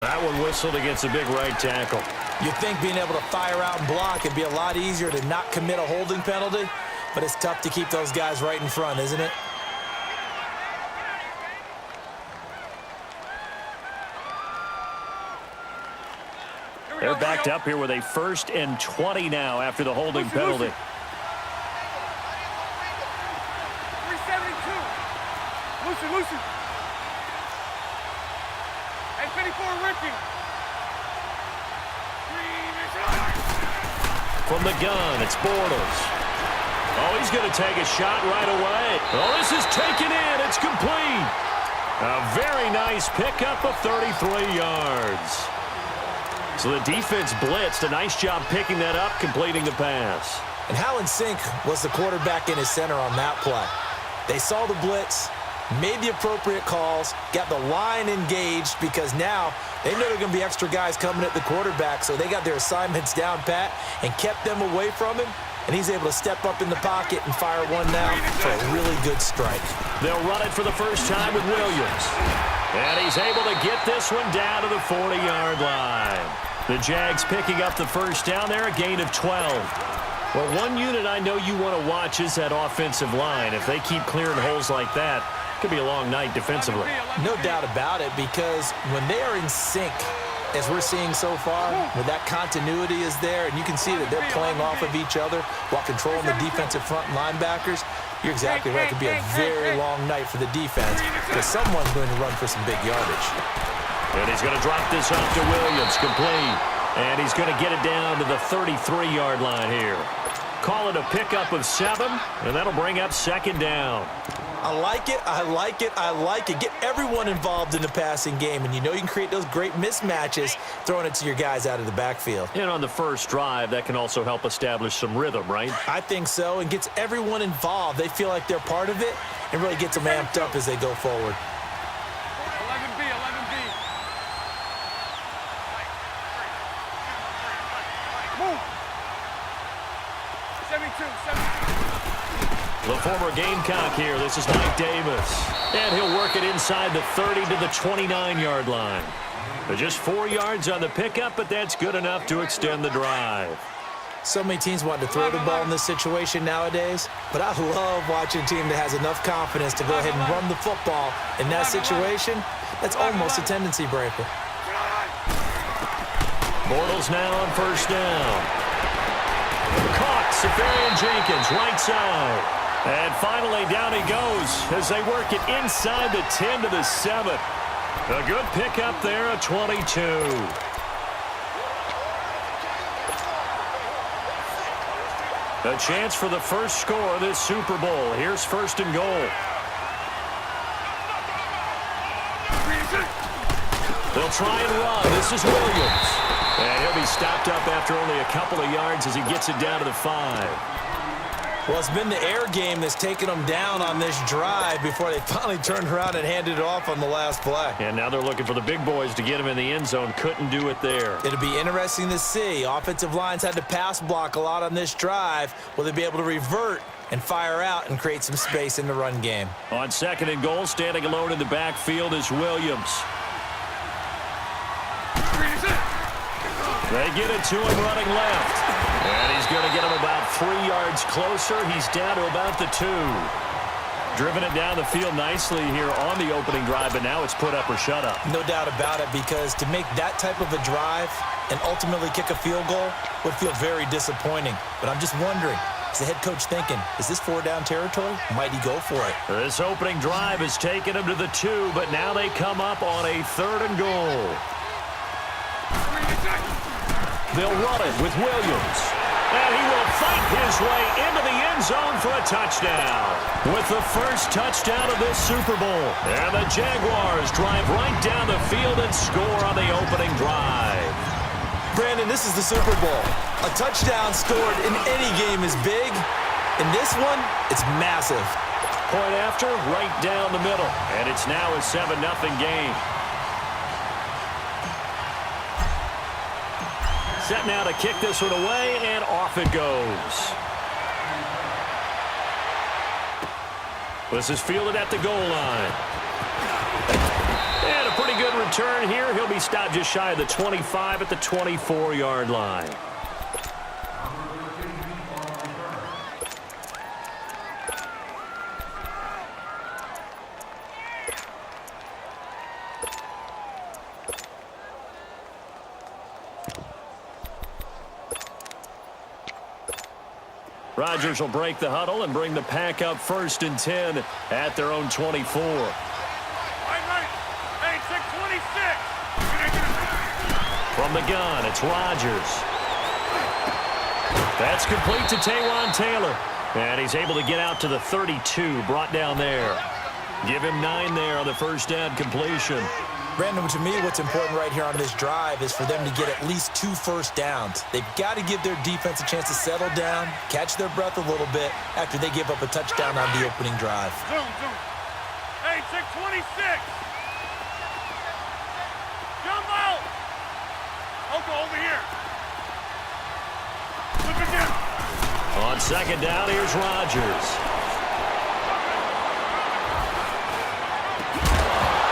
That one whistled against a big right tackle. You'd think being able to fire out and block would be a lot easier to not commit a holding penalty, but it's tough to keep those guys right in front, isn't it? They're backed up here with a 1st and 20 now after the holding penalty. 372. Loosen. Hey, 54, Ricky. From the gun, it's Bortles. Oh, he's going to take a shot right away. Oh, this is taken in. It's complete. A very nice pickup of 33 yards. So the defense blitzed. A nice job picking that up, completing the pass. And how in sync was the quarterback and his center on that play? They saw the blitz, made the appropriate calls, got the line engaged because now they know there are going to be extra guys coming at the quarterback, so they got their assignments down pat and kept them away from him, and he's able to step up in the pocket and fire one now for a really good strike. They'll run it for the first time with Williams. And he's able to get this one down to the 40-yard line. The Jags picking up the first down there, a gain of 12. Well, one unit I know you want to watch is that offensive line. If they keep clearing holes like that, it could be a long night defensively. No doubt about it, because when they are in sync, as we're seeing so far, where that continuity is there, and you can see that they're playing off of each other while controlling the defensive front linebackers, you're exactly right. It could be a very long night for the defense because someone's going to run for some big yardage. And he's going to drop this off to Williams, complete. And he's going to get it down to the 33-yard line here. Call it a pickup of 7, and that'll bring up 2nd down. I like it. Get everyone involved in the passing game, and you know you can create those great mismatches throwing it to your guys out of the backfield. And on the first drive, that can also help establish some rhythm, right? I think so, and gets everyone involved. They feel like they're part of it and really gets them amped up as they go forward. 11B. Move. 72. The former Gamecock here. This is Mike Davis. And he'll work it inside the 30 to the 29-yard line. They're just 4 yards on the pickup, but that's good enough to extend the drive. So many teams want to throw the ball in this situation nowadays, but I love watching a team that has enough confidence to go ahead and run the football in that situation. That's almost a tendency breaker. Bortles now on first down. Caught, Safarian Jenkins, right side. And finally, down he goes as they work it inside the 10 to the 7. A good pickup there, a 22. A chance for the first score of this Super Bowl. Here's 1st and goal. They'll try and run. This is Williams. And he'll be stopped up after only a couple of yards as he gets it down to the 5. Well, it's been the air game that's taken them down on this drive before they finally turned around and handed it off on the last play. And now they're looking for the big boys to get him in the end zone. Couldn't do it there. It'll be interesting to see. Offensive lines had to pass block a lot on this drive. Will they be able to revert and fire out and create some space in the run game? On 2nd and goal, standing alone in the backfield is Williams. They get it to him running left. And he's going to get him about 3 yards closer. He's down to about the 2. Driven it down the field nicely here on the opening drive, but now it's put up or shut up. No doubt about it, because to make that type of a drive and ultimately kick a field goal would feel very disappointing. But I'm just wondering, is the head coach thinking, is this 4-down territory? Might he go for it? This opening drive has taken him to the 2, but now they come up on a 3rd and goal. They'll run it with Williams. And he will fight his way into the end zone for a touchdown. With the first touchdown of this Super Bowl. And the Jaguars drive right down the field and score on the opening drive. Brandon, this is the Super Bowl. A touchdown scored in any game is big. In this one, it's massive. Point after, right down the middle. And it's now a 7-0 game. Set now to kick this one away, and off it goes. This is fielded at the goal line. And a pretty good return here. He'll be stopped just shy of the 25 at the 24-yard line. Rodgers will break the huddle and bring the pack up 1st and 10 at their own 24. Hey, 626. From the gun, it's Rodgers. That's complete to Taywan Taylor. And he's able to get out to the 32, brought down there. Give him 9 there on the first down completion. Brandon, to me, what's important right here on this drive is for them to get at least 2 first downs. They've got to give their defense a chance to settle down, catch their breath a little bit after they give up a touchdown on the opening drive. Zoom. Hey, 626. Jump out. Oko, over here. Look again. On second down, here's Rodgers.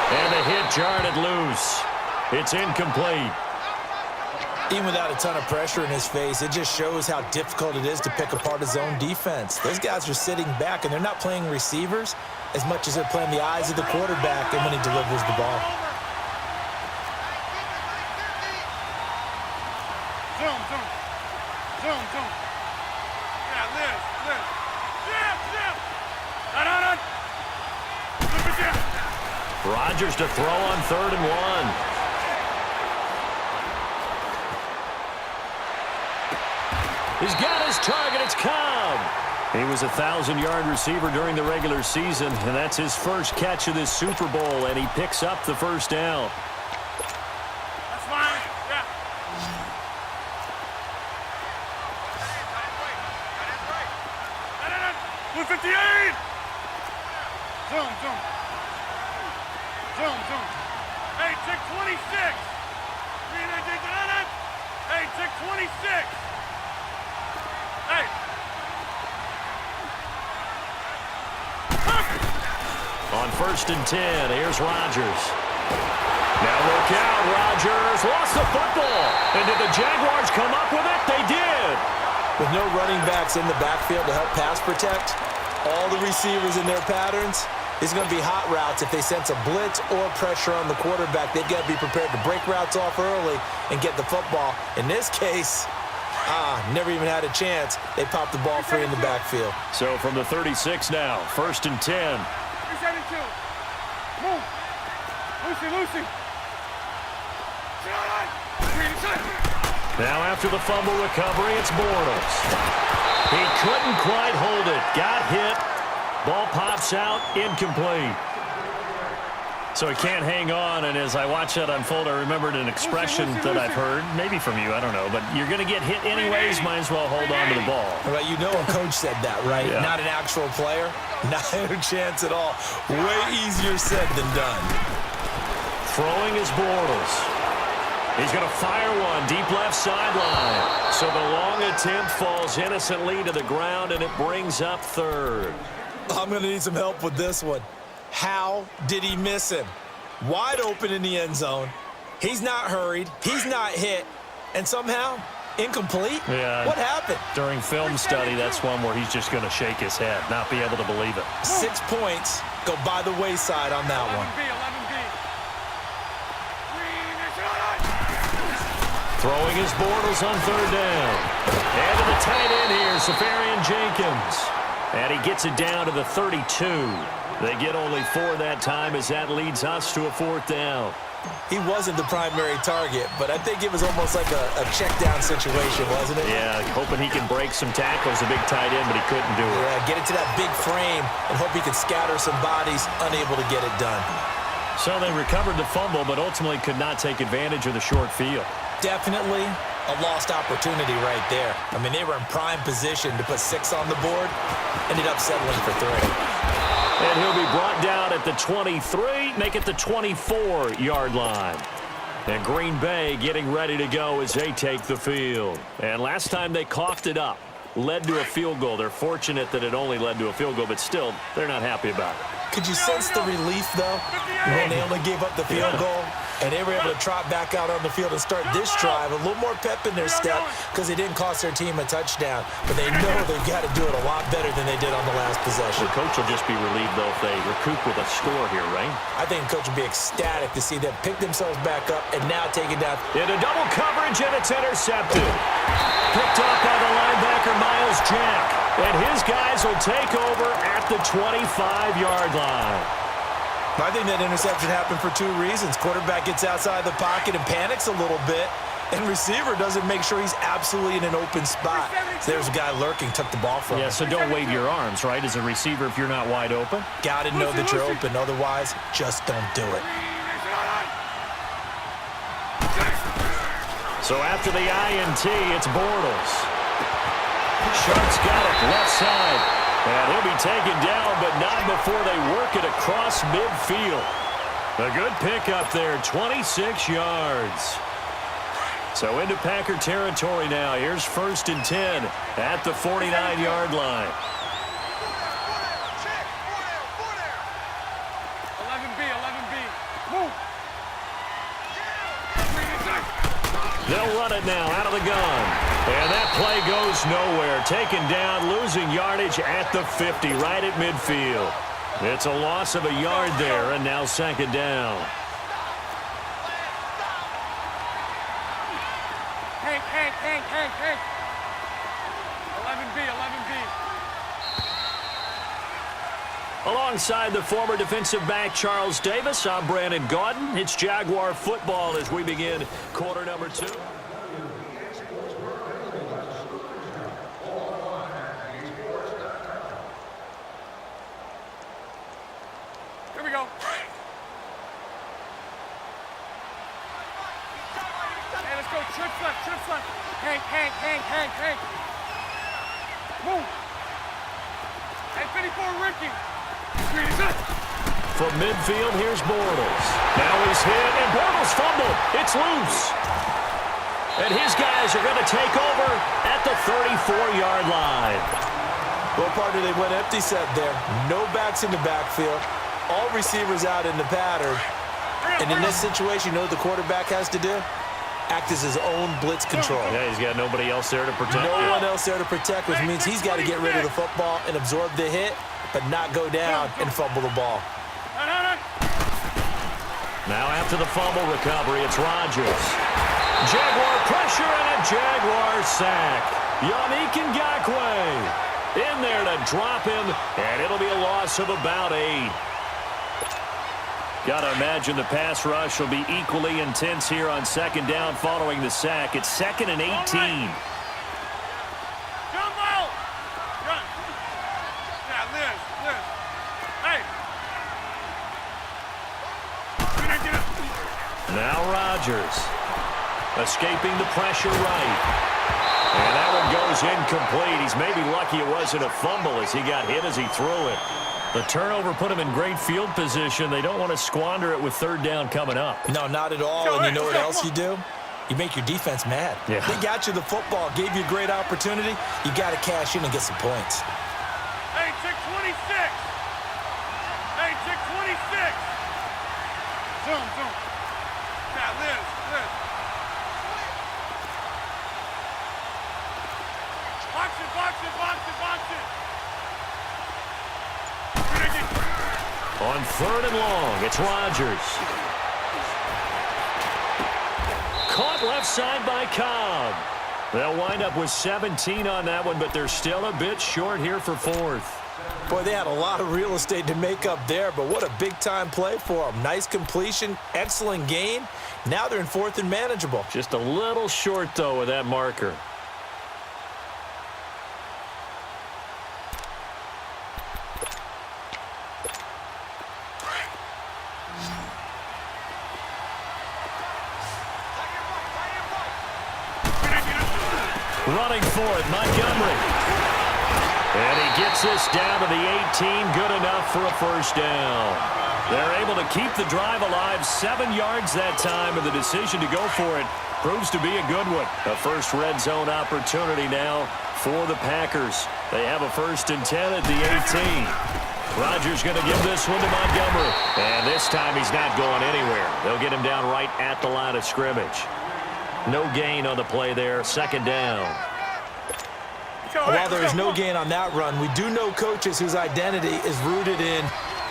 And the hit jarred it loose. It's incomplete. Even without a ton of pressure in his face, it just shows how difficult it is to pick apart his own defense. Those guys are sitting back, and they're not playing receivers as much as they're playing the eyes of the quarterback and when he delivers the ball. Zoom. Yeah, live. Zip. Run. Look again. Rodgers to throw on 3rd and 1. He's got his target. It's Cobb. He was a 1,000-yard receiver during the regular season, and that's his first catch of this Super Bowl, and he picks up the first down. That's fine. Yeah. 258. Zoom. Hey, 626. Hey, 626. Hey. On 1st and 10, here's Rodgers. Now look out, Rodgers lost the football. And did the Jaguars come up with it? They did. With no running backs in the backfield to help pass protect, all the receivers in their patterns, it's going to be hot routes. If they sense a blitz or pressure on the quarterback, they've got to be prepared to break routes off early and get the football. In this case, never even had a chance. They popped the ball free in the backfield. So from the 36 now, 1st and 10. 372. Move. Lucy. Now after the fumble recovery, it's Bortles. He couldn't quite hold it. Got hit. Ball pops out. Incomplete. So he can't hang on, and as I watch that unfold, I remembered an expression that I've heard, maybe from you, I don't know, but you're going to get hit anyways, might as well hold on to the ball. Well, you know a coach said that, right? Yeah. Not an actual player. Not a chance at all. Way easier said than done. Throwing is Bortles. He's going to fire one deep left sideline. So the long attempt falls innocently to the ground, and it brings up 3rd. I'm going to need some help with this one. How did he miss him? Wide open in the end zone. He's not hurried. He's not hit. And somehow, incomplete? Yeah. What happened? During film study, that's one where he's just going to shake his head, not be able to believe it. 6 points go by the wayside on that one. 11B. Throwing his Bortles on 3rd down. And to the tight end here, Safarian Jenkins. And he gets it down to the 32. They get only 4 that time as that leads us to a 4th down. He wasn't the primary target, but I think it was almost like a check down situation, wasn't it? Yeah, hoping he can break some tackles, a big tight end, but he couldn't do it. Yeah, get it to that big frame and hope he could scatter some bodies, unable to get it done. So they recovered the fumble, but ultimately could not take advantage of the short field. Definitely a lost opportunity right there. I mean, they were in prime position to put 6 on the board, ended up settling for 3. And he'll be brought down at the 23, make it the 24-yard line. And Green Bay getting ready to go as they take the field. And last time they coughed it up, led to a field goal. They're fortunate that it only led to a field goal, but still, they're not happy about it. Could you sense the relief, though, when they only gave up the field goal? And they were able to trot back out on the field and start this drive. A little more pep in their step because it didn't cost their team a touchdown. But they know they've got to do it a lot better than they did on the last possession. The coach will just be relieved, though, if they recoup with a score here, right? I think the coach will be ecstatic to see them pick themselves back up and now take it down. Into double coverage, and it's intercepted. Picked up by the linebacker, Miles Jack. And his guys will take over at the 25-yard line. I think that interception happened for two reasons. Quarterback gets outside the pocket and panics a little bit, and receiver doesn't make sure he's absolutely in an open spot. So there's a guy lurking, took the ball from him. Yeah, so don't wave your arms, right, as a receiver if you're not wide open. Got to know that you're open. Otherwise, just don't do it. So after the INT, it's Bortles. Sharp's got it, left side. And he'll be taken down, but not before they work it across midfield. A good pickup there, 26 yards. So into Packer territory now. Here's 1st and 10 at the 49-yard line. 11B. Move. They'll run it now out of the gun. And that play goes nowhere. Taken down, losing yardage at the 50, right at midfield. It's a loss of a yard there, and now 2nd down. Hank. 11B. Alongside the former defensive back Charles Davis, I'm Brandon Gaudin. It's Jaguar football as we begin quarter number 2. Here we go. Hey, let's go. Trips left. Hank. Move. Hey, 54, Ricky. From midfield, here's Bortles. Now he's hit, and Bortles fumbled. It's loose. And his guys are going to take over at the 34-yard line. Well, partner, they went empty set there. No backs in the backfield. All receivers out in the pattern. And in this situation, you know what the quarterback has to do? Act as his own blitz control. Yeah, he's got nobody else there to protect. No one else there to protect, which means he's got to get rid of the football and absorb the hit, but not go down and fumble the ball. Now after the fumble recovery, it's Rodgers. Jaguar pressure and a Jaguar sack. Yannick Ngakoue in there to drop him, and it'll be a loss of about 8. Got to imagine the pass rush will be equally intense here on 2nd down following the sack. It's 2nd and 18. Jump out! Run! Yeah, Liz. Hey! Get up! Now Rodgers escaping the pressure right. And that one goes incomplete. He's maybe lucky it wasn't a fumble as he got hit as he threw it. The turnover put him in great field position. They don't want to squander it with 3rd down coming up. No, not at all. And you know what else you do? You make your defense mad. Yeah. They got you the football, gave you a great opportunity. You got to cash in and get some points. Hey, check 26. Hey, check 26. Zoom. Yeah, Liz. Box it. On 3rd and long, it's Rodgers. Caught left side by Cobb. They'll wind up with 17 on that one, but they're still a bit short here for 4th. Boy, they had a lot of real estate to make up there, but what a big-time play for them. Nice completion, excellent gain. Now they're in 4th and manageable. Just a little short, though, with that marker. Running for it, Montgomery. And he gets this down to the 18, good enough for a 1st down. They're able to keep the drive alive, 7 yards that time, and the decision to go for it proves to be a good one. A first red zone opportunity now for the Packers. They have a 1st and 10 at the 18. Rodgers going to give this one to Montgomery. And this time he's not going anywhere. They'll get him down right at the line of scrimmage. No gain on the play there. Second down. While there is no gain on that run, we do know coaches whose identity is rooted in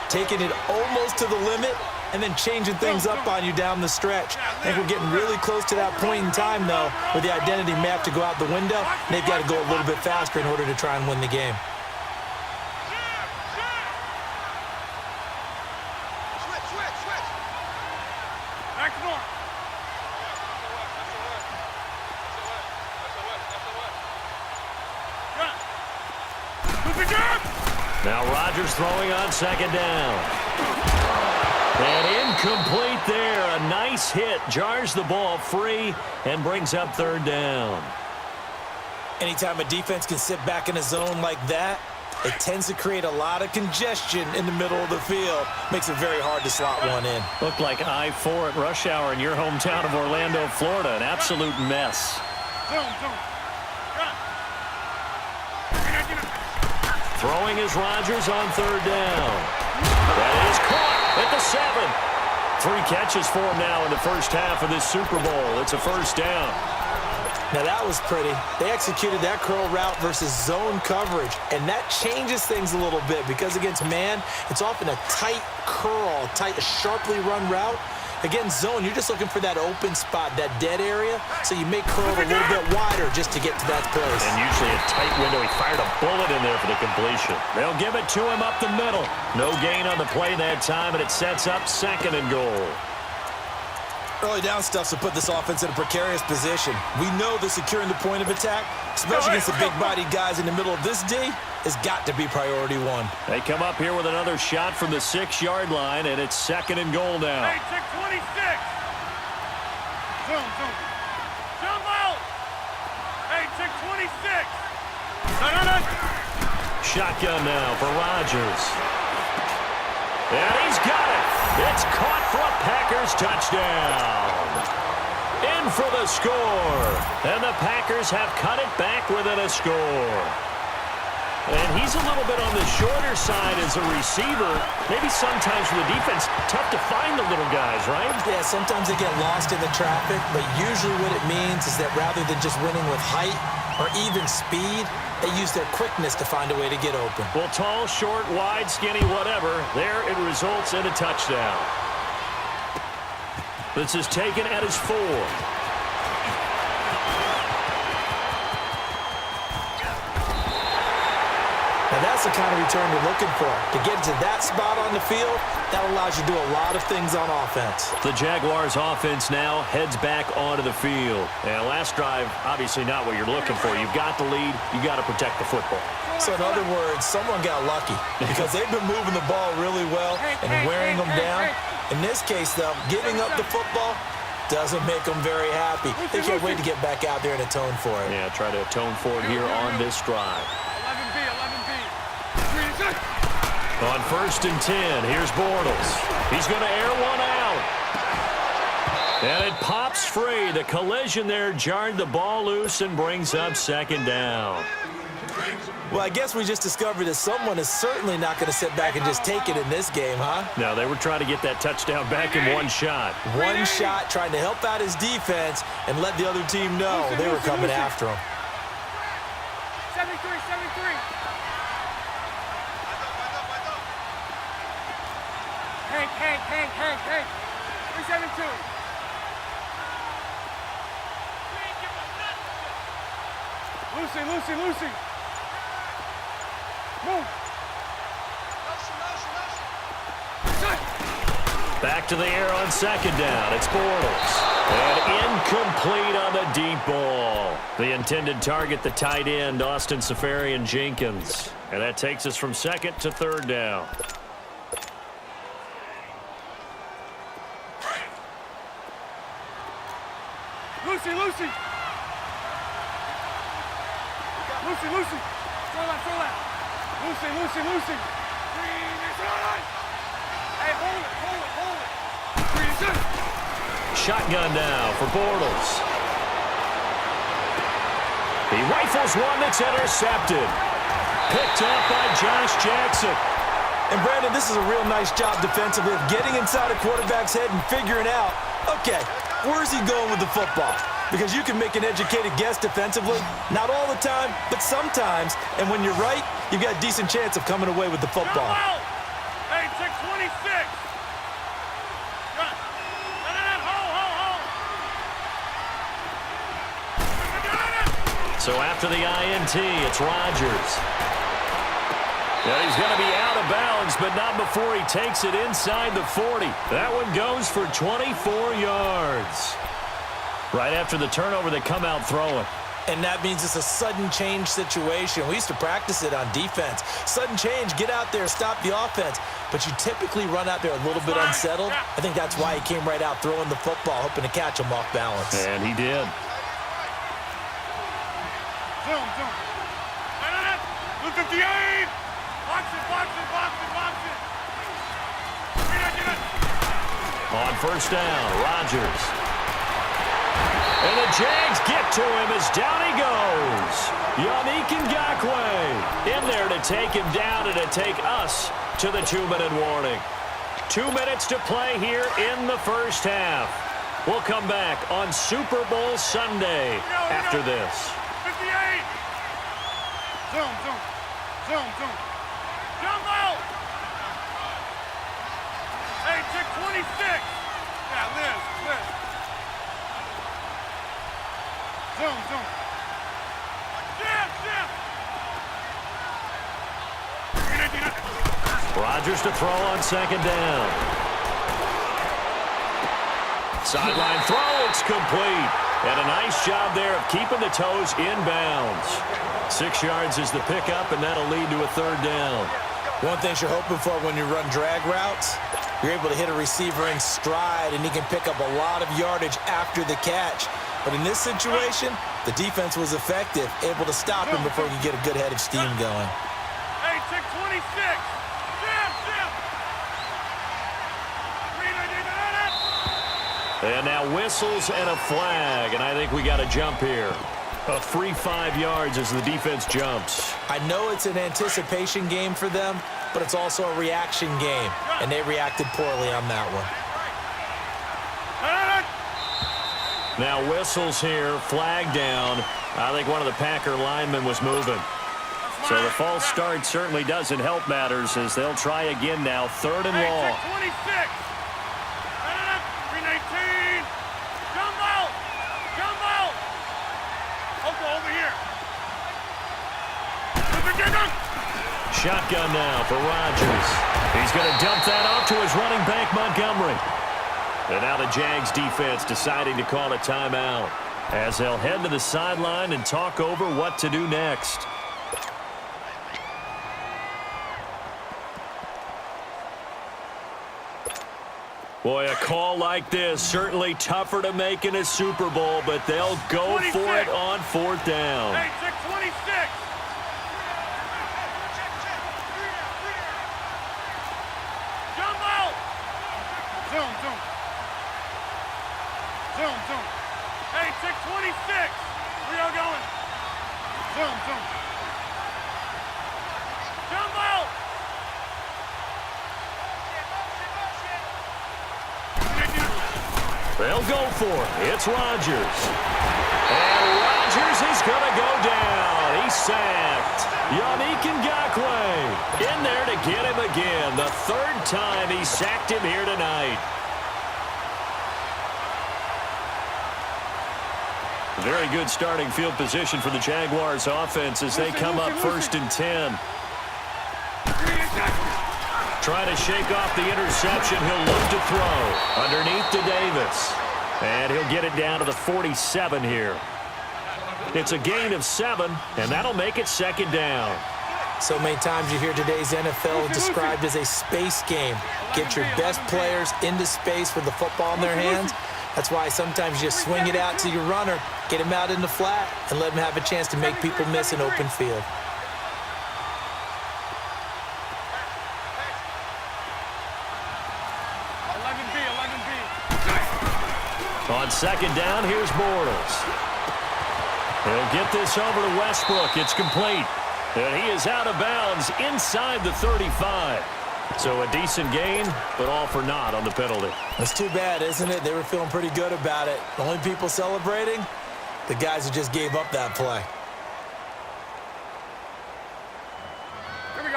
taking it almost to the limit and then changing things up on you down the stretch. I think we're getting really close to that point in time, though, where the identity may have to go out the window, and they've got to go a little bit faster in order to try and win the game. Now Rodgers throwing on second down. And incomplete there. A nice hit. Jars the ball free and brings up third down. Anytime a defense can sit back in a zone like that, it tends to create a lot of congestion in the middle of the field. Makes it very hard to slot one in. Looked like I-4 at rush hour in your hometown of Orlando, Florida. An absolute mess. Throwing is Rodgers on third down. That is caught at the 7. 3 catches for him now in the first half of this Super Bowl. It's a first down. Now that was pretty. They executed that curl route versus zone coverage, and that changes things a little bit because against man, it's often a tight curl, sharply run route. Against zone, you're just looking for that open spot, that dead area, so you may curl a little bit wider just to get to that place. And usually a tight window. He fired a bullet in there for the completion. They'll give it to him up the middle. No gain on the play that time, and it sets up second and goal. Early down stuff to put this offense in a precarious position. We know that securing the point of attack, especially against the big-bodied guys in the middle of this D, has got to be priority one. They come up here with another shot from the 6-yard line, and it's second and goal now. Hey, 626. Zoom. Jump out. Hey, 626. No. Shotgun now for Rodgers. And he's got it. It's caught for a Packers touchdown. In for the score. And the Packers have cut it back within a score. And he's a little bit on the shorter side as a receiver. Maybe sometimes for the defense, tough to find the little guys, right? Yeah, sometimes they get lost in the traffic, but usually what it means is that rather than just winning with height or even speed, they use their quickness to find a way to get open. Well, tall, short, wide, skinny, whatever, there it results in a touchdown. This is taken at his 4. Now that's the kind of return you're looking for. To get to that spot on the field, that allows you to do a lot of things on offense. The Jaguars offense now heads back onto the field. And last drive, obviously not what you're looking for. You've got the lead. You've got to protect the football. So in other words, someone got lucky because they've been moving the ball really well and wearing them down. In this case, though, giving up the football doesn't make them very happy. They can't wait to get back out there and atone for it. Yeah, try to atone for it here on this drive. 11B. On 1st and 10, here's Bortles. He's going to air one out. And it pops free. The collision there jarred the ball loose and brings up second down. Well, I guess we just discovered that someone is certainly not going to sit back and just take it in this game, huh? No, they were trying to get that touchdown back in one shot. One shot, trying to help out his defense and let the other team know they were coming after him. 73. Hey. 372. Lucy. Move. Back to the air on second down. It's Bortles. And incomplete on the deep ball. The intended target, the tight end, Austin Seferian-Jenkins. And that takes us from second to third down. Lucy. Throw that. Lucy. Green is on. Hey, hold it. Green is good. Shotgun now for Bortles. He rifles one that's intercepted. Picked up by Josh Jackson. And, Brandon, this is a real nice job defensively of getting inside a quarterback's head and figuring out, okay, where's he going with the football? Because you can make an educated guess defensively, not all the time, but sometimes. And when you're right, you've got a decent chance of coming away with the football. Hey, check 26. So after the INT, it's Rodgers. And he's going to be out of bounds, but not before he takes it inside the 40. That one goes for 24 yards. Right after the turnover, they come out throwing. And that means it's a sudden change situation. We used to practice it on defense. Sudden change, get out there, stop the offense. But you typically run out there a little bit unsettled. I think that's why he came right out throwing the football, hoping to catch him off balance. And he did. Zoom. 258. Box it. On first down, Rodgers. And the Jags get to him as down he goes. Yannick Ngakoue in there to take him down and to take us to the 2-minute warning. 2 minutes to play here in the first half. We'll come back on Super Bowl Sunday after this. 58. Zoom. Jump out. Hey, check 26. Yeah, Liz. Zoom. Jam. Rodgers to throw on second down. Sideline throw, it's complete. And a nice job there of keeping the toes in bounds. 6 yards is the pickup, and that'll lead to a third down. One thing you're hoping for when you run drag routes, you're able to hit a receiver in stride, and he can pick up a lot of yardage after the catch. But in this situation, the defense was effective, able to stop him before he could get a good head of steam going. Hey, check 26. Jam. And now whistles and a flag, and I think we got a jump here. A free 5 yards as the defense jumps. I know it's an anticipation game for them, but it's also a reaction game, and they reacted poorly on that one. Now whistles here, flag down. I think one of the Packer linemen was moving. So the false start certainly doesn't help matters as they'll try again now, third and long. 26. 319. Jump out. Over here. Shotgun now for Rodgers. He's going to dump that off to his running back, Montgomery. And now the Jags defense deciding to call a timeout as they'll head to the sideline and talk over what to do next. Boy, a call like this, certainly tougher to make in a Super Bowl, but they'll go 26. for it on fourth down. Hey, check 26. Jump out. Zoom. Hey, check 26. Where y'all going? Zoom. Jump out. They'll go for it. It's Rodgers. And Rodgers is going to go down. He's sacked. Yannick Ngakoue in there to get him again. The third time he sacked him here tonight. Very good starting field position for the Jaguars offense as they come up first and 10. Trying to shake off the interception. He'll look to throw underneath to Davis. And he'll get it down to the 47 here. It's a gain of 7, and that'll make it second down. So many times you hear today's NFL described as a space game. Get your best players into space with the football in their hands. That's why sometimes you swing it out to your runner, get him out in the flat, and let him have a chance to make people miss an open field. On second down, here's Bortles. He'll get this over to Westbrook. It's complete. And he is out of bounds inside the 35. So a decent gain, but all for naught on the penalty. It's too bad, isn't it? They were feeling pretty good about it. The only people celebrating, the guys who just gave up that play.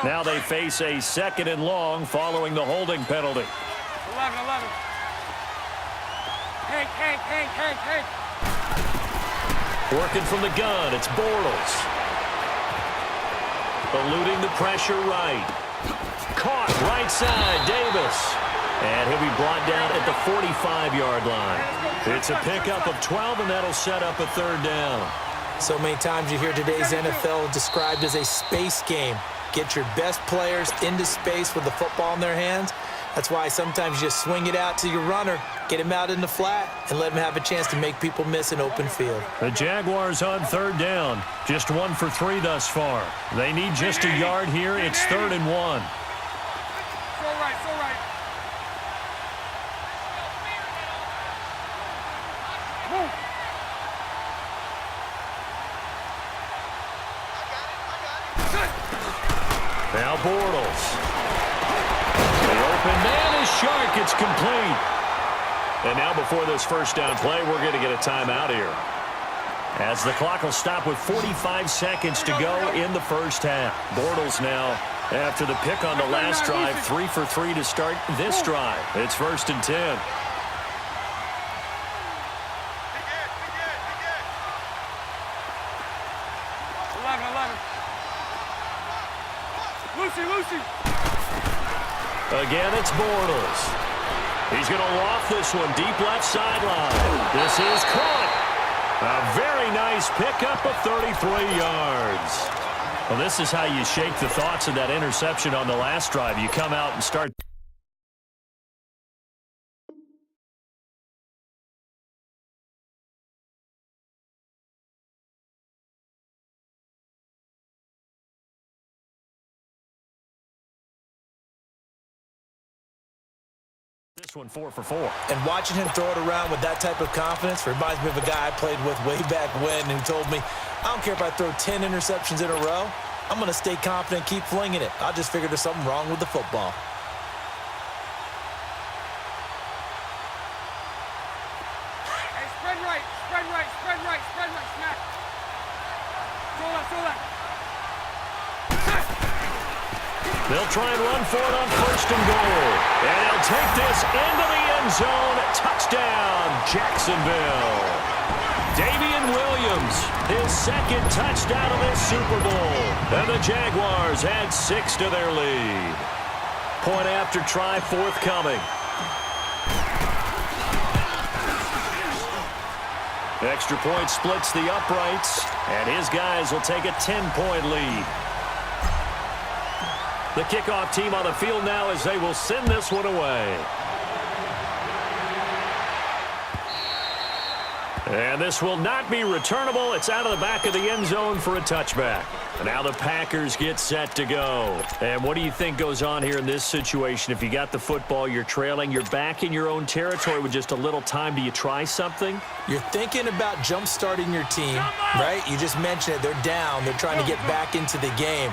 Now they face a 2nd and long following the holding penalty. 11. Hank. Working from the gun, it's Bortles. Eluding the pressure right. Caught right side, Davis. And he'll be brought down at the 45-yard line. It's a pickup of 12, and that'll set up a 3rd down. So many times you hear today's NFL described as a space game. Get your best players into space with the football in their hands. That's why sometimes you just swing it out to your runner, get him out in the flat, and let him have a chance to make people miss an open field. The Jaguars on 3rd down. Just 1 for 3 thus far. They need just a yard here. It's 3rd and 1. So right. Move. Now Bortles. The open man is Shark. It's complete. And now before this 1st down play, we're going to get a timeout here, as the clock will stop with 45 seconds to go in the 1st half. Bortles now, after the pick on the last drive, 3 for 3 to start this drive. It's 1st and 10. Lucy. Again, it's Bortles. He's going to loft this one deep left sideline. This is caught. A very nice pickup of 33 yards. Well, this is how you shake the thoughts of that interception on the last drive. You come out and start. This one 4 for 4. And watching him throw it around with that type of confidence reminds me of a guy I played with way back when who told me, I don't care if I throw 10 interceptions in a row. I'm going to stay confident and keep flinging it. I just figured there's something wrong with the football. Hey, spread right. Smack. Throw that. They'll try and run for it on 1st and goal. And they'll take this into the end zone. Touchdown, Jacksonville. Damian Williams, his 2nd touchdown of this Super Bowl. And the Jaguars add 6 to their lead. Point after try forthcoming. Extra point splits the uprights, and his guys will take a 10-point lead. The kickoff team on the field now as they will send this one away. And this will not be returnable. It's out of the back of the end zone for a touchback. Now the Packers get set to go. And what do you think goes on here in this situation? If you got the football, you're trailing, you're back in your own territory with just a little time. Do you try something? You're thinking about jump-starting your team, right? You just mentioned it. They're down. They're trying to get back into the game.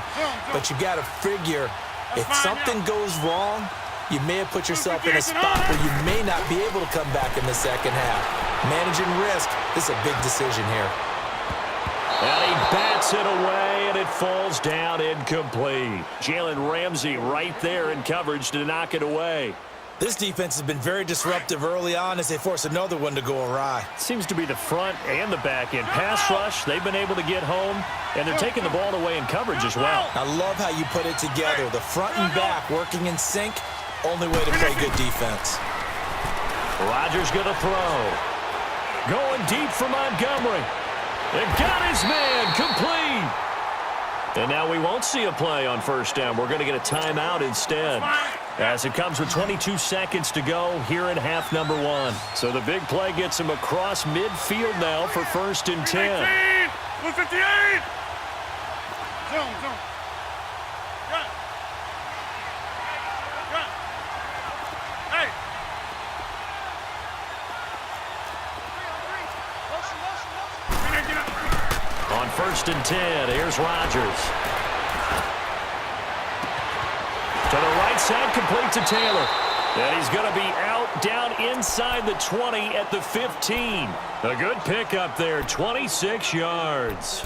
But you've got to figure, if something goes wrong, you may have put yourself in a spot where you may not be able to come back in the 2nd half. Managing risk, this is a big decision here. And he bats it away, and it falls down incomplete. Jalen Ramsey right there in coverage to knock it away. This defense has been very disruptive early on as they force another one to go awry. Seems to be the front and the back end. Pass rush, they've been able to get home, and they're taking the ball away in coverage as well. I love how you put it together. The front and back working in sync, only way to play good defense. Rodgers going to throw. Going deep for Montgomery. And got his man complete. And now we won't see a play on 1st down. We're going to get a timeout instead, as it comes with 22 seconds to go here in half number 1. So the big play gets him across midfield now for 1st and 10. 158. Zone. Got it. Hey. On 1st and 10, here's Rodgers. To the right side, complete to Taylor. And he's going to be out down inside the 20 at the 15. A good pickup there, 26 yards.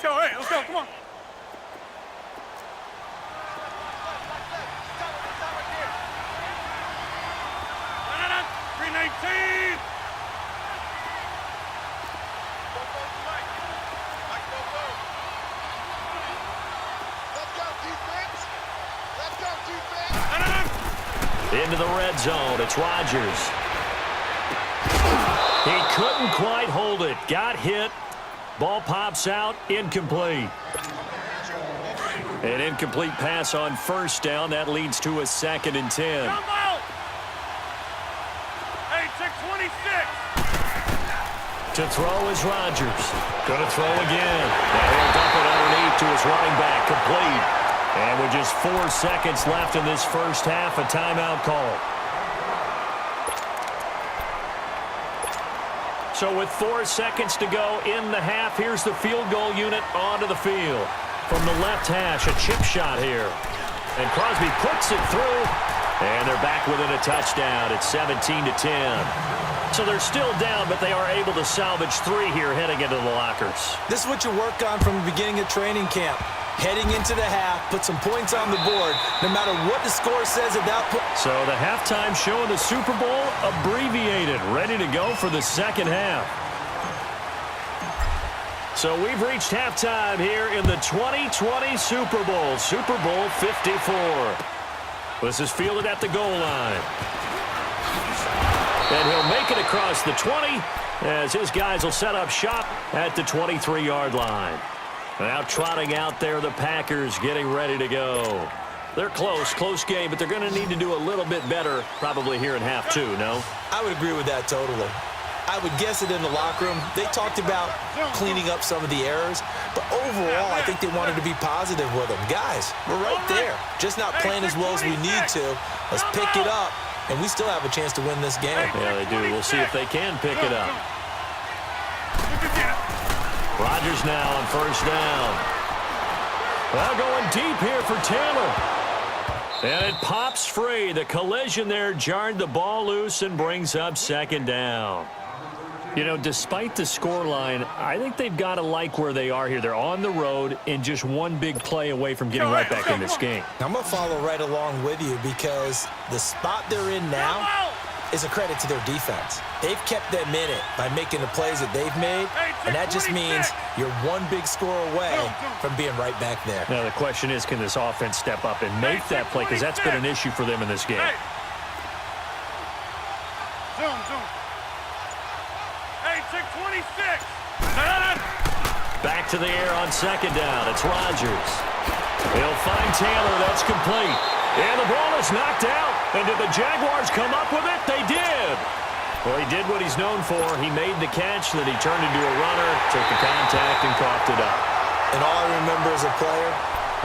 All right, let's go. Come on. 319. Into the red zone. It's Rodgers. He couldn't quite hold it. Got hit. Ball pops out. Incomplete. An incomplete pass on first down. That leads to a 2nd and 10. Come out. Hey, check 26. To throw is Rodgers. Going to throw again. And he'll dump it underneath to his running back. Complete. And with just 4 seconds left in this first half, a timeout call. So with 4 seconds to go in the half, here's the field goal unit onto the field. From the left hash, a chip shot here. And Crosby puts it through. And they're back within a touchdown. It's 17-10. So they're still down, but they are able to salvage 3 here heading into the lockers. This is what you work on from the beginning of training camp. Heading into the half, put some points on the board, no matter what the score says at that point. So the halftime show of the Super Bowl abbreviated, ready to go for the second half. So we've reached halftime here in the 2020 Super Bowl, Super Bowl 54. This is fielded at the goal line. And he'll make it across the 20 as his guys will set up shop at the 23-yard line. Now trotting out there, the Packers getting ready to go. They're close game, but they're going to need to do a little bit better probably here in half 2, no? I would agree with that totally. I would guess it in the locker room. They talked about cleaning up some of the errors, but overall, I think they wanted to be positive with them. Guys, we're right there. Just not playing as well as we need to. Let's pick it up, and we still have a chance to win this game. Yeah, they do. We'll see if they can pick it up. Rodgers now on first down. Well, going deep here for Taylor. And it pops free. The collision there jarred the ball loose and brings up 2nd down. You know, despite the scoreline, I think they've got to like where they are here. They're on the road and just one big play away from getting right back in this game. I'm going to follow right along with you because the spot they're in now is a credit to their defense. They've kept them in it by making the plays that they've made, and that just means you're one big score away from being right back there. Now, the question is, can this offense step up and make that play? Because that's been an issue for them in this game. Zoom. Hey, check 26. Back to the air on 2nd down. It's Rodgers. He'll find Taylor. That's complete. And the ball is knocked out. And did the Jaguars come up with it? They did. Well, he did what he's known for. He made the catch, then he turned into a runner, took the contact, and coughed it up. And all I remember as a player,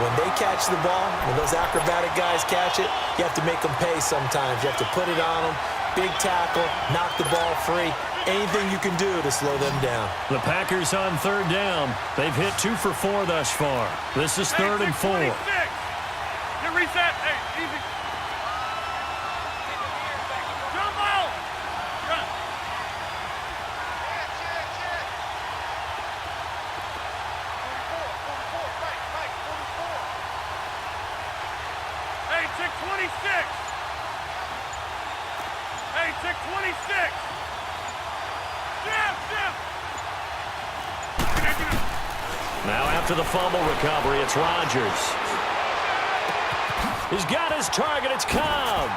when they catch the ball, when those acrobatic guys catch it, you have to make them pay sometimes. You have to put it on them, big tackle, knock the ball free. Anything you can do to slow them down. The Packers on 3rd down. They've hit 2 for 4 thus far. This is 3rd and 4. Get reset. Hey, easy. Jump out. Run. Hey, check 26. Hey, check 26. Now after the fumble recovery, it's Rodgers. He's got his target. It's Cobb.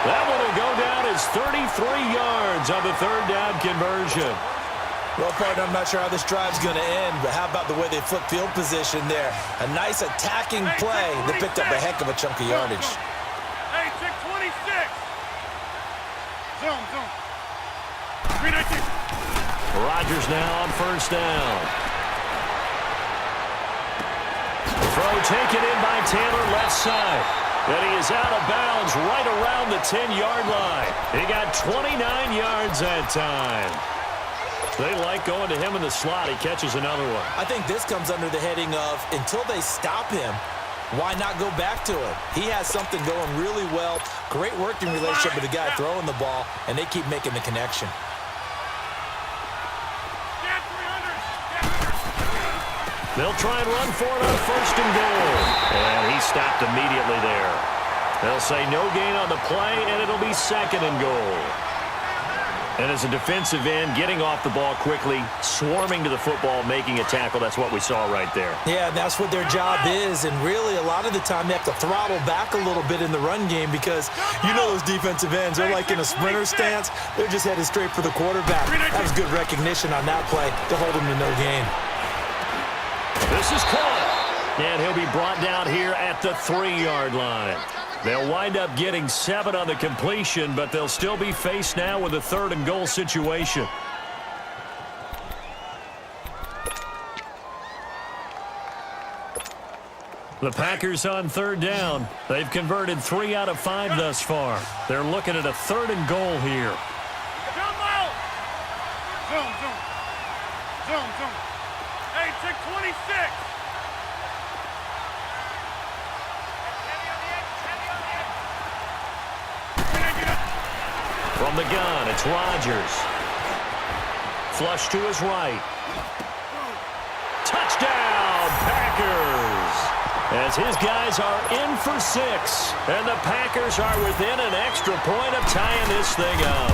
That one will go down as 33 yards on the 3rd down conversion. Well, partner, I'm not sure how this drive's going to end, but how about the way they flip field position there? A nice attacking play that picked up a heck of a chunk of yardage. Hey, check 26. Zoom. 319. Rodgers now on 1st down. Throw taken in by Taylor, left side. And he is out of bounds right around the 10-yard line. He got 29 yards that time. They like going to him in the slot. He catches another one. I think this comes under the heading of until they stop him, why not go back to him? He has something going really well. Great working relationship with the guy throwing the ball, and they keep making the connection. They'll try and run for it on first and goal. And he stopped immediately there. They'll say no gain on the play, and it'll be second and goal. And as a defensive end, getting off the ball quickly, swarming to the football, making a tackle, that's what we saw right there. Yeah, and that's what their job is. And really, a lot of the time, they have to throttle back a little bit in the run game because you know those defensive ends, they're like in a sprinter stance. They're just headed straight for the quarterback. That was good recognition on that play to hold him to no gain. This is caught. And he'll be brought down here at the 3-yard line. They'll wind up getting 7 on the completion, but they'll still be faced now with a 3rd and goal situation. The Packers on 3rd down. They've converted 3 out of 5 thus far. They're looking at a 3rd and goal here. Jump out! Zoom, zoom. Zoom, zoom. Hey, check 26. From the gun, it's Rodgers. Flush to his right. Touchdown, Packers! As his guys are in for 6. And the Packers are within an extra point of tying this thing up.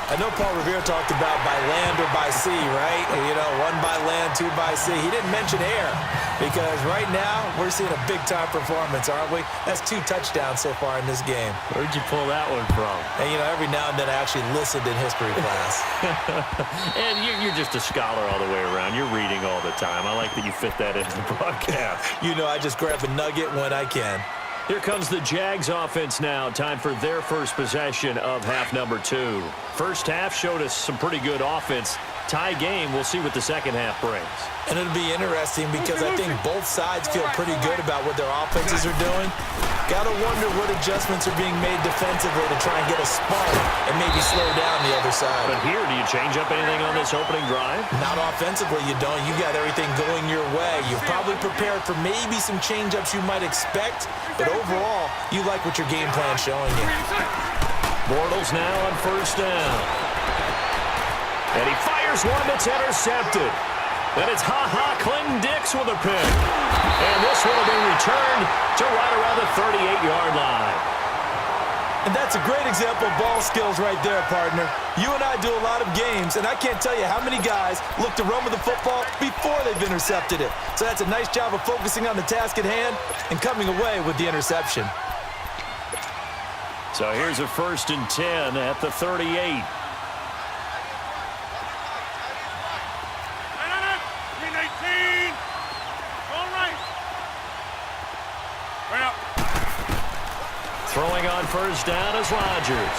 I know Paul Revere talked about by land or by sea, right? You know, 1 by land, 2 by sea. He didn't mention air because right now we're seeing a big-time performance, aren't we? That's 2 touchdowns so far in this game. Where'd you pull that one from? And, you know, every now and then I actually listened in history class. And you're just a scholar all the way around. You're reading all the time. I like that you fit that into the broadcast. You know, I just grab a nugget when I can. Here comes the Jags offense now. Time for their first possession of half number 2. First half showed us some pretty good offense. Tie game. We'll see what the second half brings. And it'll be interesting because I think both sides feel pretty good about what their offenses are doing. Got to wonder what adjustments are being made defensively to try and get a spark and maybe slow down the other side. But here, do you change up anything on this opening drive? Not offensively, you don't. You got everything going your way. You're probably prepared for maybe some change-ups you might expect, but overall, you like what your game plan's showing you. Bortles now on first down. And he fires one that's intercepted. And it's Clinton-Dix with a pick. And this one will be returned to right around the 38-yard line. And that's a great example of ball skills right there, partner. You and I do a lot of games, and I can't tell you how many guys look to run with the football before they've intercepted it. So that's a nice job of focusing on the task at hand and coming away with the interception. So here's a 1st and 10 at the 38. Throwing on first down is Rodgers.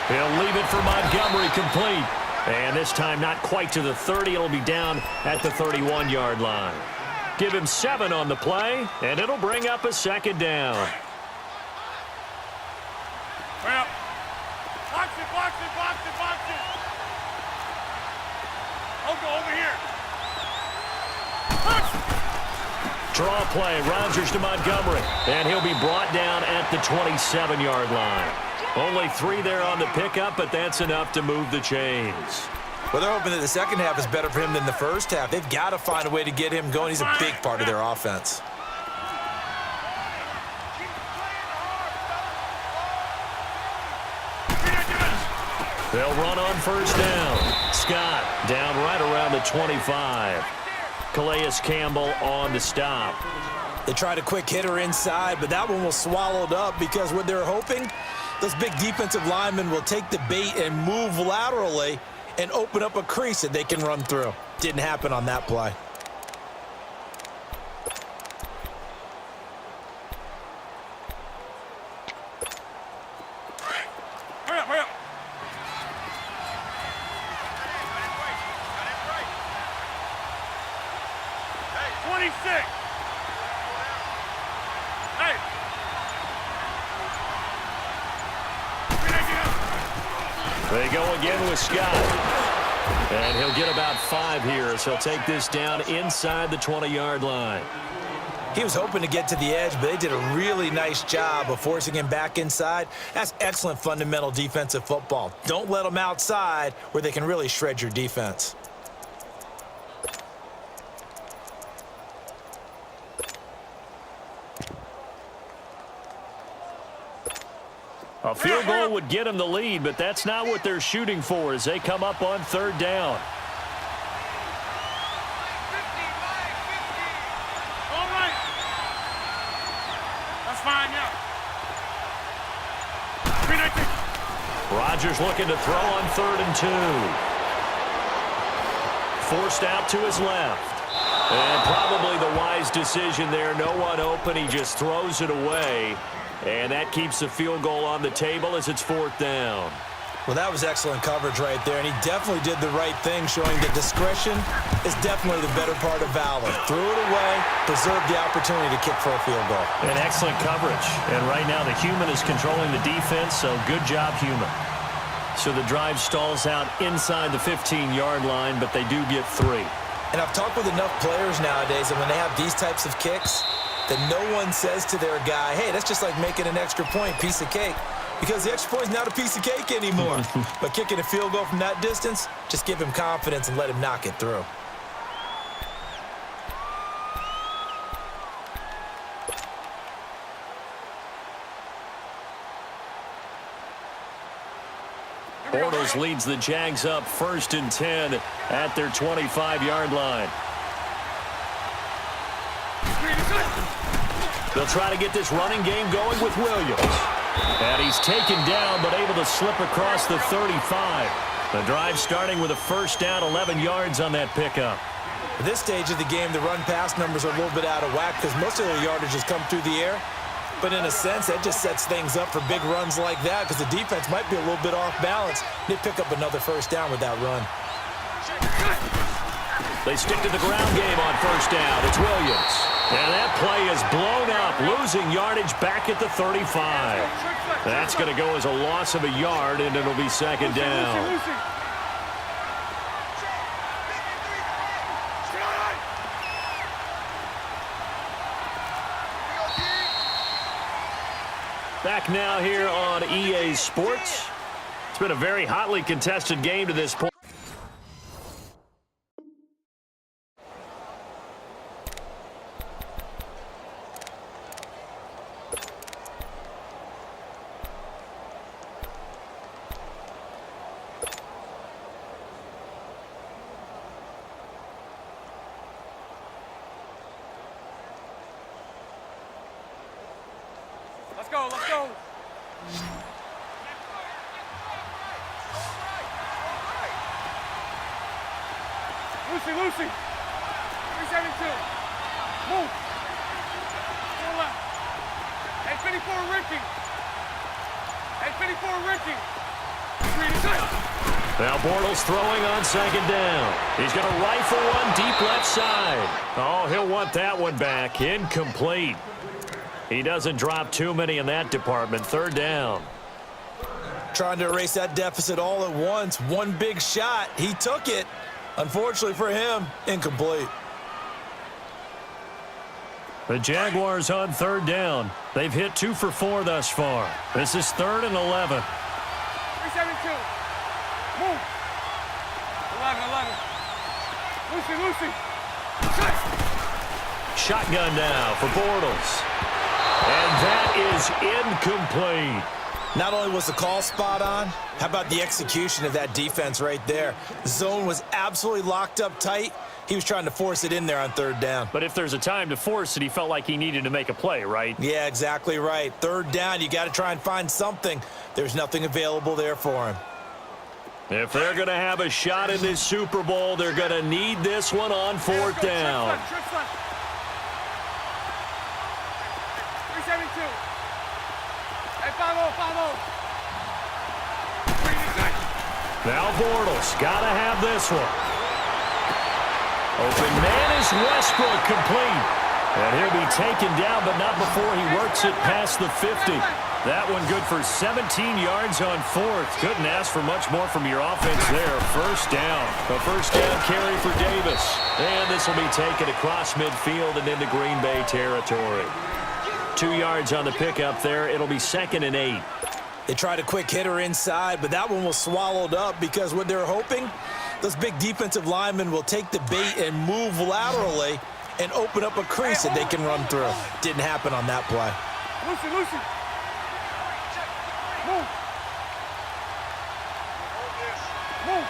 He'll leave it for Montgomery complete. And this time not quite to the 30. It'll be down at the 31-yard line. Give him 7 on the play, and it'll bring up a 2nd down. Well, box it, box it, box it, box it. I'll go over here. Box it. Draw play, Rodgers to Montgomery, and he'll be brought down at the 27-yard line. Only 3 there on the pickup, but that's enough to move the chains. Well, they're hoping that the second half is better for him than the first half. They've got to find a way to get him going. He's a big part of their offense. They'll run on first down. Scott down right around the 25. Calais Campbell on the stop. They tried a quick hitter inside, but that one was swallowed up because what they're hoping, those big defensive linemen will take the bait and move laterally and open up a crease that they can run through. Didn't happen on that play. Hurry up, hurry up. Hey, 26. Hey. They go again with Scott. And he'll get about 5 here as he'll take this down inside the 20-yard line. He was hoping to get to the edge, but they did a really nice job of forcing him back inside. That's excellent fundamental defensive football. Don't let them outside where they can really shred your defense. A field goal would get them the lead, but that's not what they're shooting for as they come up on 3rd down. Rodgers looking to throw on 3rd and 2. Forced out to his left. And probably the wise decision there. No one open. He just throws it away. And that keeps the field goal on the table as it's 4th down. Well, that was excellent coverage right there, and he definitely did the right thing, showing that discretion is definitely the better part of valor. Threw it away, preserved the opportunity to kick for a field goal. And excellent coverage. And right now the human is controlling the defense, so good job, human. So the drive stalls out inside the 15-yard line, but they do get 3. And I've talked with enough players nowadays, and when they have these types of kicks, that no one says to their guy, hey, that's just like making an extra point, piece of cake. Because the extra point is not a piece of cake anymore. But kicking a field goal from that distance, just give him confidence and let him knock it through. Bortles leads the Jags up 1st and 10 at their 25-yard line. They'll try to get this running game going with Williams. And he's taken down, but able to slip across the 35. The drive starting with a 1st down, 11 yards on that pickup. At this stage of the game, the run-pass numbers are a little bit out of whack because most of their yardage has come through the air. But in a sense, that just sets things up for big runs like that because the defense might be a little bit off balance. They pick up another 1st down with that run. They stick to the ground game on 1st down. It's Williams. And that play is blown up, losing yardage back at the 35. That's going to go as a loss of a yard, and it'll be 2nd down. Back now here on EA Sports. It's been a very hotly contested game to this point. Let's go, let's go. Lucy. 372. Move. Go left. Hey, 54 Ricky. Hey, 54 Ricky. Now Bortles throwing on 2nd down. He's going to rifle one deep left side. Oh, he'll want that one back. Incomplete. He doesn't drop too many in that department. 3rd down. Trying to erase that deficit all at once. One big shot. He took it. Unfortunately for him, incomplete. The Jaguars on 3rd down. They've hit 2 for 4 thus far. This is 3rd and 11. 372. Move. 11. Lucy. Shotgun now for Bortles. And that is incomplete. Not only was the call spot on, how about the execution of that defense right there? The zone was absolutely locked up tight. He was trying to force it in there on 3rd down. But if there's a time to force it, he felt like he needed to make a play, right? Yeah, exactly right. 3rd down, you got to try and find something. There's nothing available there for him. If they're going to have a shot in this Super Bowl, they're going to need this one on 4th down. 372. Hey, 5-0. Now Bortles got to have this one. Open man is Westbrook, complete. And he'll be taken down, but not before he works it past the 50. That one good for 17 yards on fourth. Couldn't ask for much more from your offense there. First down. A first down carry for Davis. And this will be taken across midfield and into Green Bay territory. 2 yards on the pickup there. It'll be 2nd and 8. They tried a quick hitter inside, but that one was swallowed up because what they're hoping, those big defensive linemen will take the bait and move laterally and open up a crease that they can run through. Didn't happen on that play. Lucy, Lucy. Move. Move.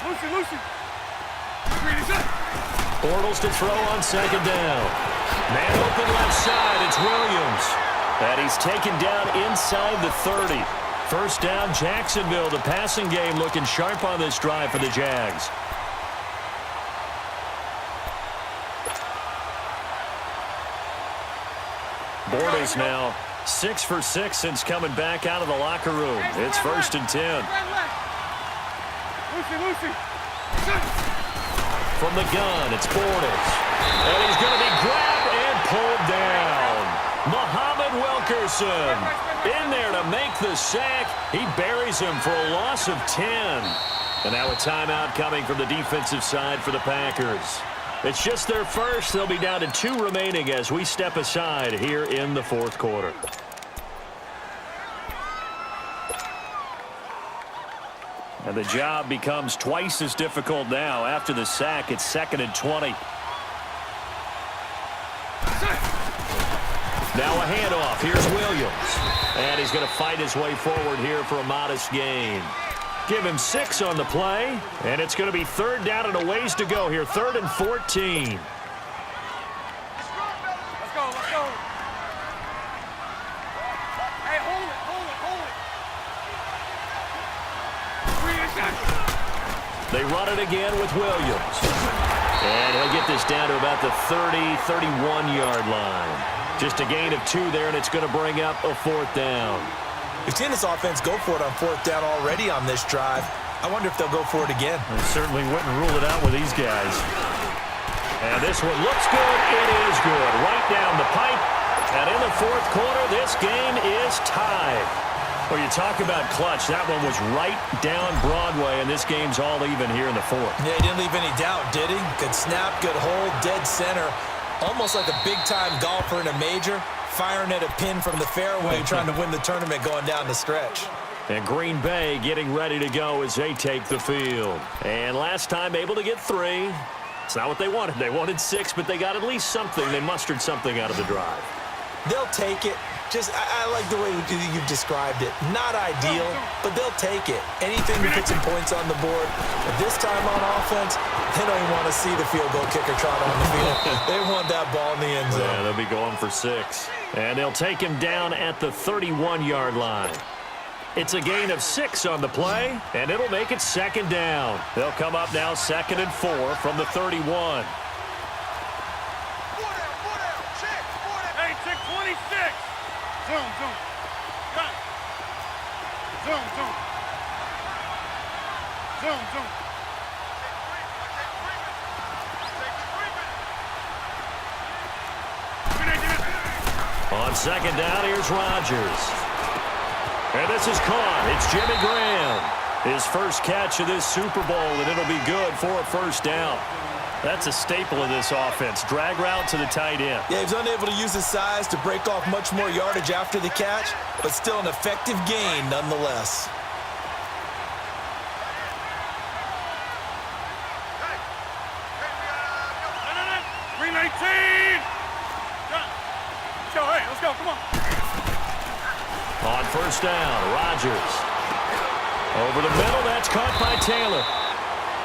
Lucy, Lucy. Bortles to throw on 2nd down. Man open left side. It's Williams. And he's taken down inside the 30. First down, Jacksonville. The passing game looking sharp on this drive for the Jags. Bortles now 6 for 6 since coming back out of the locker room. It's 1st and 10. Lucy, Lucy. From the gun, it's Bortles. And he's going to be grabbed and pulled down. Muhammad Wilkerson in there to make the sack. He buries him for a loss of 10. And now a timeout coming from the defensive side for the Packers. It's just their first. They'll be down to 2 remaining as we step aside here in the 4th quarter. And the job becomes twice as difficult now. After the sack, it's 2nd and 20. Now a handoff. Here's Williams. And he's going to fight his way forward here for a modest gain. Give him 6 on the play. And it's going to be 3rd down and a ways to go here. 3rd and 14. Let's go, let's go. Hey, hold it, hold it, hold it. They run it again with Williams. And he'll get this down to about the 30, 31-yard line. Just a gain of 2 there, and it's going to bring up a 4th down. We've seen this offense go for it on 4th down already on this drive. I wonder if they'll go for it again. They certainly wouldn't rule it out with these guys. And this one looks good. It is good. Right down the pipe. And in the 4th quarter, this game is tied. Well, you talk about clutch. That one was right down Broadway, and this game's all even here in the 4th. Yeah, he didn't leave any doubt, did he? Good snap, good hold, dead center. Almost like a big-time golfer in a major, firing at a pin from the fairway, trying to win the tournament going down the stretch. And Green Bay getting ready to go as they take the field. And last time able to get 3. It's not what they wanted. They wanted 6, but they got at least something. They mustered something out of the drive. They'll take it. Just, I like the way you've described it. Not ideal, but they'll take it. Anything to put some points on the board. But this time on offense, they don't even want to see the field goal kicker trot on the field. They want that ball in the end zone. Yeah, they'll be going for 6. And they'll take him down at the 31-yard line. It's a gain of 6 on the play, and it'll make it 2nd down. They'll come up now 2nd and 4 from the 31. Hey, check 26. Zoom, zoom. Got it. Zoom, zoom. Zoom, zoom. On 2nd down, here's Rodgers. And this is caught. It's Jimmy Graham. His first catch of this Super Bowl, and it'll be good for a 1st down. That's a staple of this offense. Drag route to the tight end. Yeah, he's unable to use his size to break off much more yardage after the catch, but still an effective gain nonetheless. Green 19. Go, hey, let's go, come on. On 1st down, Rodgers. Over the middle, that's caught by Taylor.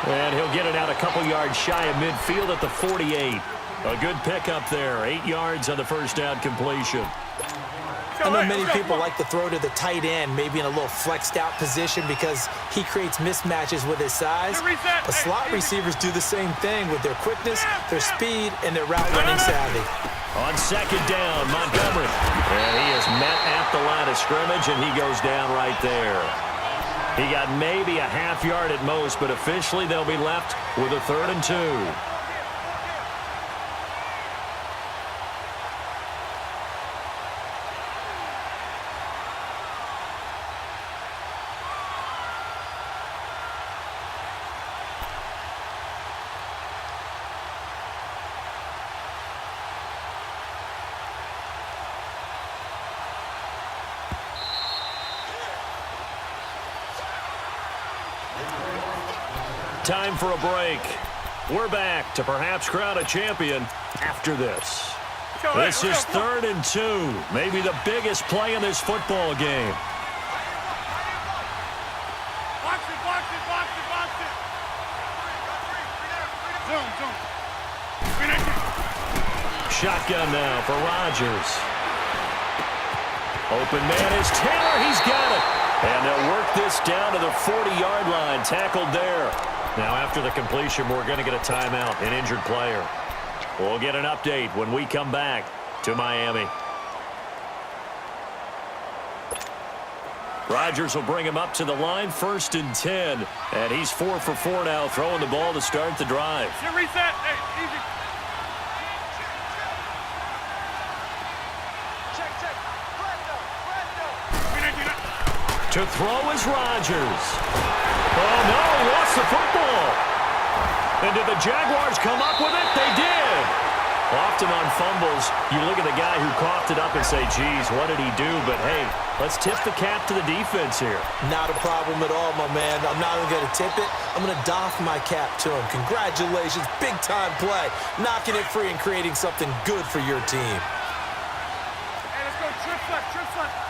And he'll get it out a couple yards shy of midfield at the 48. A good pickup there. 8 yards on the 1st down completion. I know many people like to throw to the tight end, maybe in a little flexed out position because he creates mismatches with his size. But slot receivers do the same thing with their quickness, their speed, and their route running savvy. On 2nd down, Montgomery. And he is met at the line of scrimmage, and he goes down right there. He got maybe a half yard at most, but officially they'll be left with a 3rd and 2. Time for a break. We're back to perhaps crown a champion after this. This is 3rd and 2. Maybe the biggest play in this football game. Box it, box it, box it, box it. Zoom, zoom. Shotgun now for Rodgers. Open man is Taylor. He's got it. And they'll work this down to the 40-yard line. Tackled there. Now after the completion, we're going to get a timeout, an injured player. We'll get an update when we come back to Miami. Rodgers will bring him up to the line, 1st and 10. And he's 4 for 4 now, throwing the ball to start the drive. Reset. Hey, easy. To throw is Rodgers. Oh, no, he lost the football. And did the Jaguars come up with it? They did. Often on fumbles, you look at the guy who coughed it up and say, geez, what did he do? But, hey, let's tip the cap to the defense here. Not a problem at all, my man. I'm not even going to tip it. I'm going to doff my cap to him. Congratulations. Big-time play. Knocking it free and creating something good for your team. Hey, let's go. Trip left, trip left.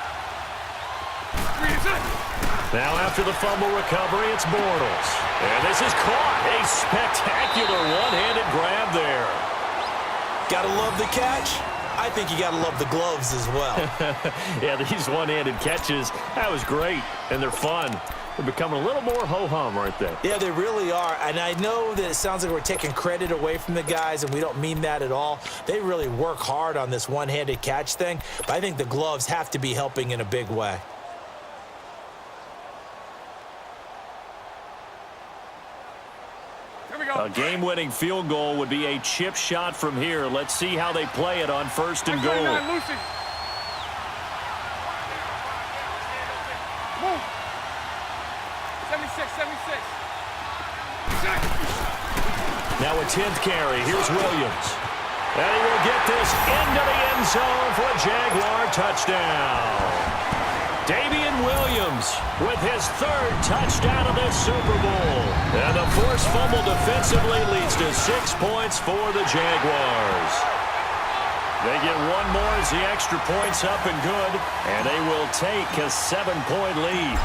Now after the fumble recovery, it's Bortles. And this is caught. A spectacular one-handed grab there. Gotta love the catch. I think you gotta love the gloves as well. Yeah, these one-handed catches, that was great. And they're fun. They're becoming a little more ho-hum right there. Yeah, they really are. And I know that it sounds like we're taking credit away from the guys, and we don't mean that at all. They really work hard on this one-handed catch thing. But I think the gloves have to be helping in a big way. A game-winning field goal would be a chip shot from here. Let's see how they play it on 1st and goal. Move. Now a 10th carry. Here's Williams. And he will get this into the end zone for a Jaguar touchdown. Damian Williams with his 3rd touchdown of this Super Bowl. And the forced fumble defensively leads to 6 points for the Jaguars. They get one more as the extra point's up and good, and they will take a 7-point lead.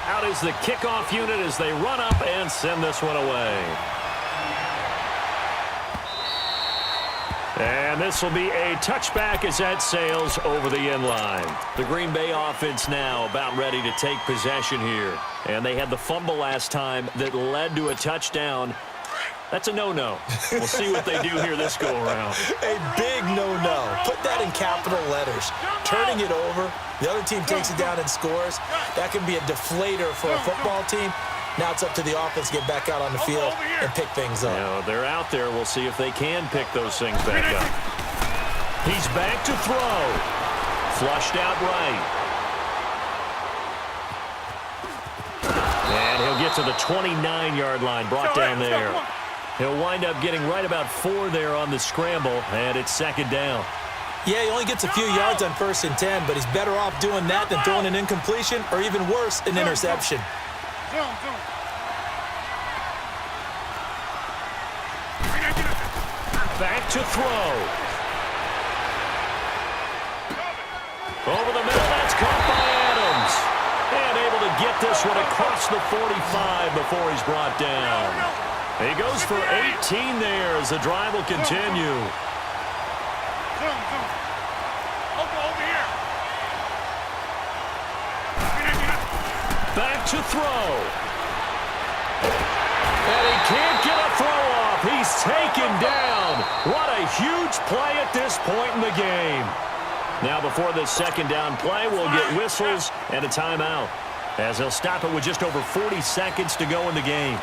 Out is the kickoff unit as they run up and send this one away. And this will be a touchback as that sails over the end line. The Green Bay offense now about ready to take possession here. And they had the fumble last time that led to a touchdown. That's a no-no. We'll see what they do here this go-around. A big no-no. Put that in capital letters. Turning it over, the other team takes it down and scores. That can be a deflator for a football team. Now it's up to the offense to get back out on the field and pick things up. You know, they're out there. We'll see if they can pick those things back up. He's back to throw. Flushed out right. And he'll get to the 29-yard line, brought down there. He'll wind up getting right about 4 there on the scramble, and it's 2nd down. Yeah, he only gets a few yards on 1st and 10, but he's better off doing that than throwing an incompletion or even worse, an interception. Back to throw. Over the middle, that's caught by Adams. And able to get this one across the 45 before he's brought down. He goes for 18 there as the drive will continue. Back to throw. And he can't get a throw off. He's taken down. What a huge play at this point in the game. Now before this 2nd down play, we'll get whistles and a timeout, as they'll stop it with just over 40 seconds to go in the game.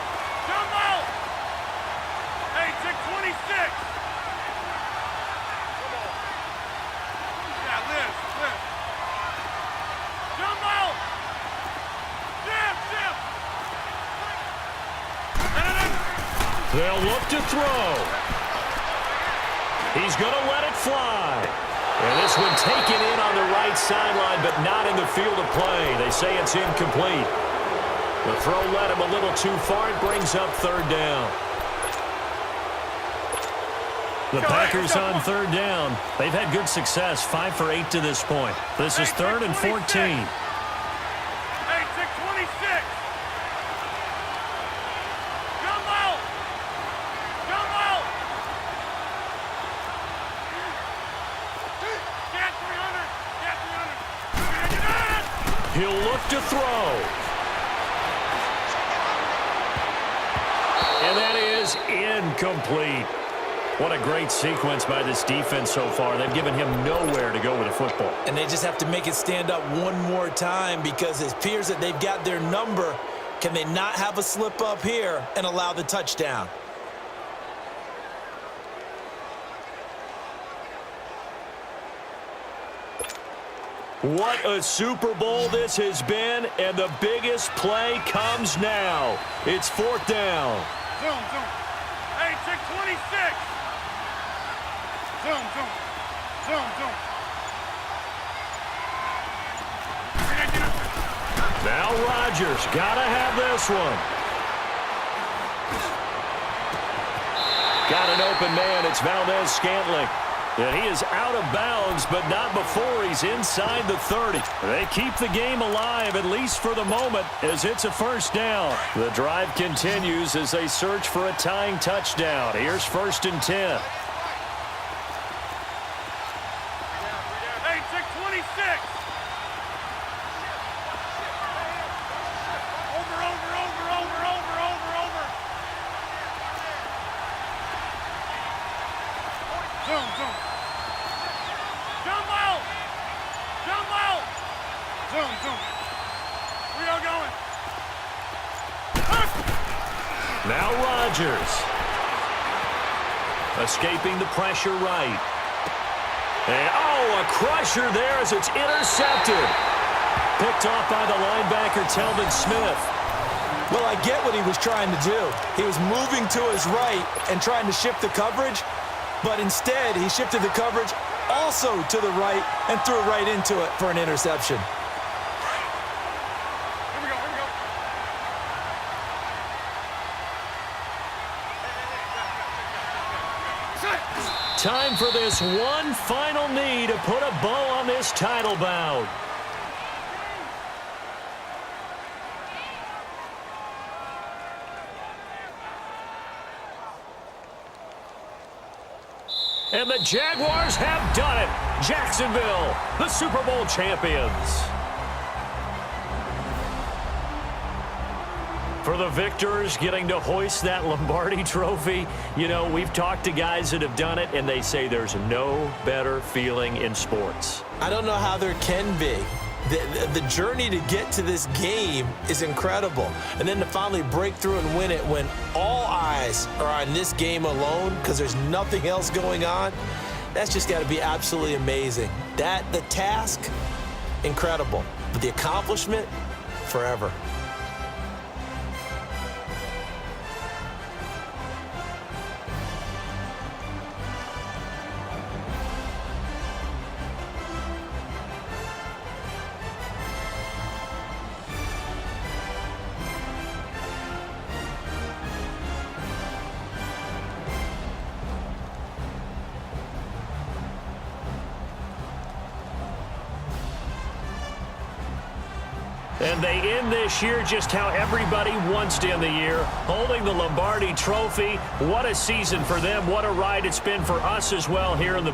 Hey, 626. Yeah, live. Jumbo! Zip! They'll look to throw. He's going to let it fly. And this one taken in on the right sideline, but not in the field of play. They say it's incomplete. The throw led him a little too far. It brings up third down. The Packers on third down. They've had good success, 5 for 8 to this point. This is 3rd and 14. Hey, 626. Jump out. Jump out. Get 300. Get 300. He'll look to throw. And that is incomplete. What a great sequence by this defense so far. They've given him nowhere to go with the football. And they just have to make it stand up one more time because it appears that they've got their number. Can they not have a slip up here and allow the touchdown? What a Super Bowl this has been, and the biggest play comes now. It's 4th down. Zoom. Hey, 626. Zoom. Now Rodgers, gotta have this one. Got an open man. It's Valdez-Scantling. And he is out of bounds, but not before he's inside the 30. They keep the game alive, at least for the moment, as it's a first down. The drive continues as they search for a tying touchdown. Here's 1st and 10. Hey, 626. Over. Zoom. Jump out. Zoom. We are going. Now Rodgers. Escaping the pressure right. And, a crusher there as it's intercepted. Picked off by the linebacker, Telvin Smith. Well, I get what he was trying to do. He was moving to his right and trying to shift the coverage, but instead he shifted the coverage also to the right and threw right into it for an interception. Here we go. Time for this one final knee to put a bow on this title bout. And the Jaguars have done it. Jacksonville, the Super Bowl champions. For the victors getting to hoist that Lombardi trophy, you know, we've talked to guys that have done it, and they say there's no better feeling in sports. I don't know how there can be. The journey to get to this game is incredible. And then to finally break through and win it when all eyes are on this game alone because there's nothing else going on, that's just got to be absolutely amazing. The task, incredible. But the accomplishment, forever. And they end this year just how everybody wants to end the year, holding the Lombardi trophy. What a season for them. What a ride it's been for us as well here in the